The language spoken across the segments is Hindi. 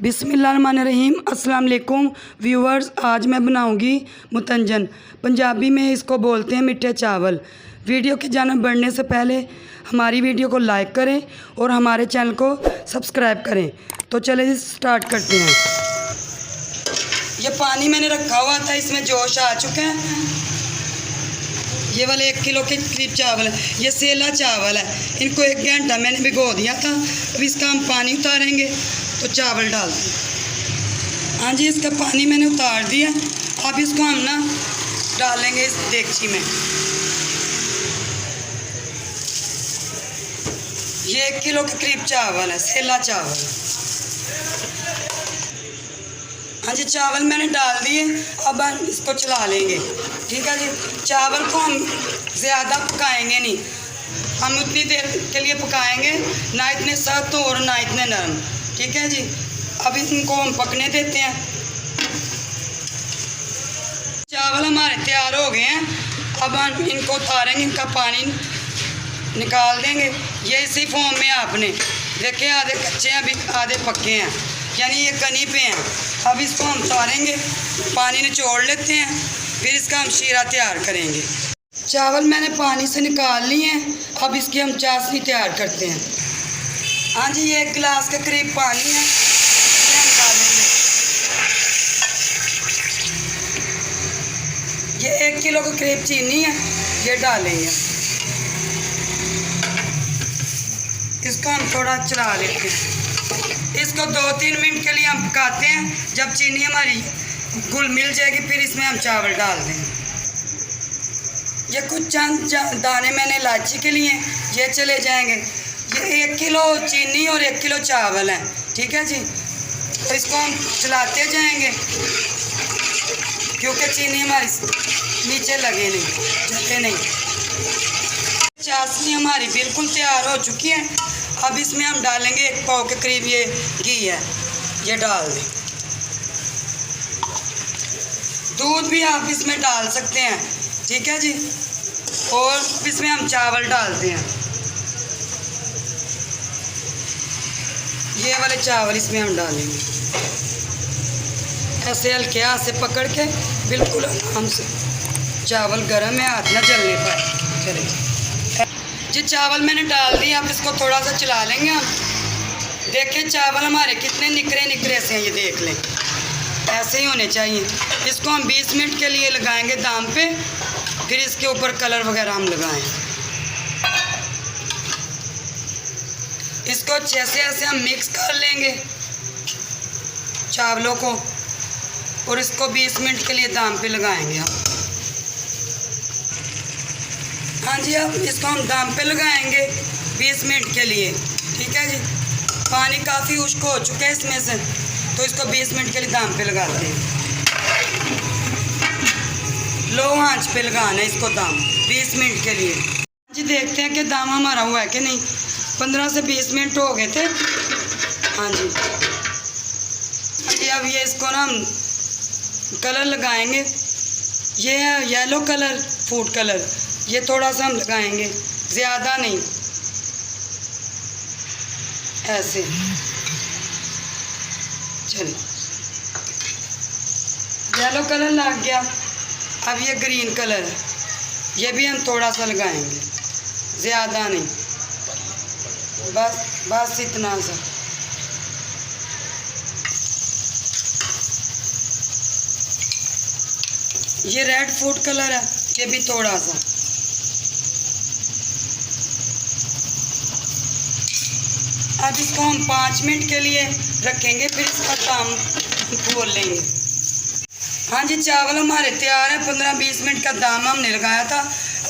बिस्मिल्लाहिर्रहमानिर्रहीम। अस्सलाम वालेकुम व्यूअर्स। आज मैं बनाऊंगी मुतंजन। पंजाबी में इसको बोलते हैं मीठे चावल। वीडियो की जानिब बढ़ने से पहले हमारी वीडियो को लाइक करें और हमारे चैनल को सब्सक्राइब करें। तो चलिए स्टार्ट करते हैं। ये पानी मैंने रखा हुआ था, इसमें जोश आ चुका है। ये वाले 1 किलो के करीब चावल है। ये सेला चावल है। इनको 1 घंटा मैंने भिगो दिया था। अब इसका हम पानी उतारेंगे तो चावल डाल दें। हाँ जी, इसका पानी मैंने उतार दिया। अब इसको हम ना डालेंगे इस देगची में। ये 1 किलो के करीब चावल है, सेला चावल। हाँ जी, चावल मैंने डाल दिए। अब हम इसको चला लेंगे। ठीक है जी। चावल को हम ज़्यादा पकाएंगे नहीं, हम उतनी देर के लिए पकाएंगे, ना इतने सख्त और ना इतने नरम। ठीक है जी। अब इनको हम पकने देते हैं। चावल हमारे तैयार हो गए हैं। अब हम इनको उतारेंगे, इनका पानी निकाल देंगे। ये इसी फॉर्म में आपने देखे, आधे कच्चे हैं, अभी आधे पक्के हैं, यानी ये कनी पे हैं। अब इसको हम उतारेंगे, पानी निचोड़ लेते हैं, फिर इसका हम शीरा तैयार करेंगे। चावल मैंने पानी से निकाल लिए हैं। अब इसकी हम चाशनी तैयार करते हैं। हाँ जी, ये 1 गिलास के करीब पानी है, ये हम डालेंगे। ये 1 किलो के करीब चीनी है, ये डालेंगे। इसको हम थोड़ा चला लेते हैं। इसको 2-3 मिनट के लिए हम पकाते हैं। जब चीनी हमारी घुल मिल जाएगी, फिर इसमें हम चावल डाल देंगे। ये कुछ चंद दाने मैंने इलायची के लिए, ये चले जाएंगे। ये 1 किलो चीनी और 1 किलो चावल है। ठीक है जी। तो इसको हम चलाते जाएंगे, क्योंकि चीनी हमारी नीचे लगे नहीं, जले नहीं। चाशनी हमारी बिल्कुल तैयार हो चुकी है। अब इसमें हम डालेंगे 1 पाव के करीब ये घी है, ये डाल दें। दूध भी आप इसमें डाल सकते हैं। ठीक है जी। और इसमें हम चावल डालते हैं। ये वाले चावल इसमें हम डालेंगे, ऐसे हल्के हाथ से पकड़ के, बिल्कुल आराम से। चावल गर्म है, हाथ ना जलने पाए। चलिए जी, चावल मैंने डाल दिया। अब इसको थोड़ा सा चला लेंगे हम। देखें चावल हमारे कितने निकरे निकरे से हैं, ये देख लें, ऐसे ही होने चाहिए। इसको हम 20 मिनट के लिए लगाएंगे दाम पे, फिर इसके ऊपर कलर वगैरह हम लगाएं। इसको अच्छे से ऐसे हम मिक्स कर लेंगे चावलों को, और इसको 20 मिनट के लिए दाम पे लगाएंगे हम। हाँ जी, अब इसको हम दाम पे लगाएंगे 20 मिनट के लिए। ठीक है जी। पानी काफ़ी खुश्क हो चुका है इसमें से, तो इसको 20 मिनट के लिए दाम पे लगाते हैं। लो आंच पे लगाना है इसको दाम 20 मिनट के लिए। जी, देखते हैं कि दाम हमारा हुआ है कि नहीं। 15 से 20 मिनट हो गए थे। हाँ जी। अब ये इसको ना हम कलर लगाएंगे। ये है येलो कलर, फूड कलर, ये थोड़ा सा हम लगाएंगे, ज़्यादा नहीं, ऐसे। चलिए, येलो कलर लग गया। अब ये ग्रीन कलर है, ये भी हम थोड़ा सा लगाएंगे, ज़्यादा नहीं, बस इतना सा। ये रेड फूड कलर है, ये भी थोड़ा सा। अब इसको हम 5 मिनट के लिए रखेंगे, फिर इसका दाम खोल लेंगे। हाँ जी, चावल हमारे तैयार है। 15-20 मिनट का दाम हमने लगाया था।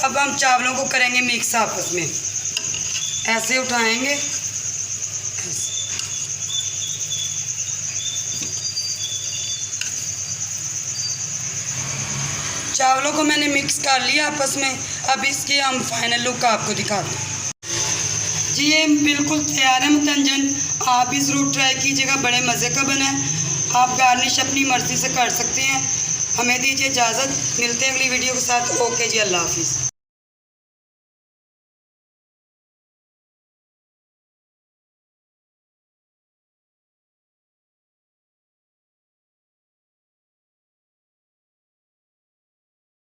अब हम चावलों को करेंगे मिक्स आपस में, ऐसे उठाएंगे। चावलों को मैंने मिक्स कर लिया आपस में। अब इसकी हम फाइनल लुक आपको दिखाते हैं। जी, ये बिल्कुल तैयार है मुतंजन। आप भी ज़रूर ट्राई कीजिएगा, बड़े मज़े का बना है। आप गार्निश अपनी मर्ज़ी से कर सकते हैं। हमें दीजिए इजाज़त, मिलते हैं अगली वीडियो के साथ। ओके जी, अल्लाह हाफिज़।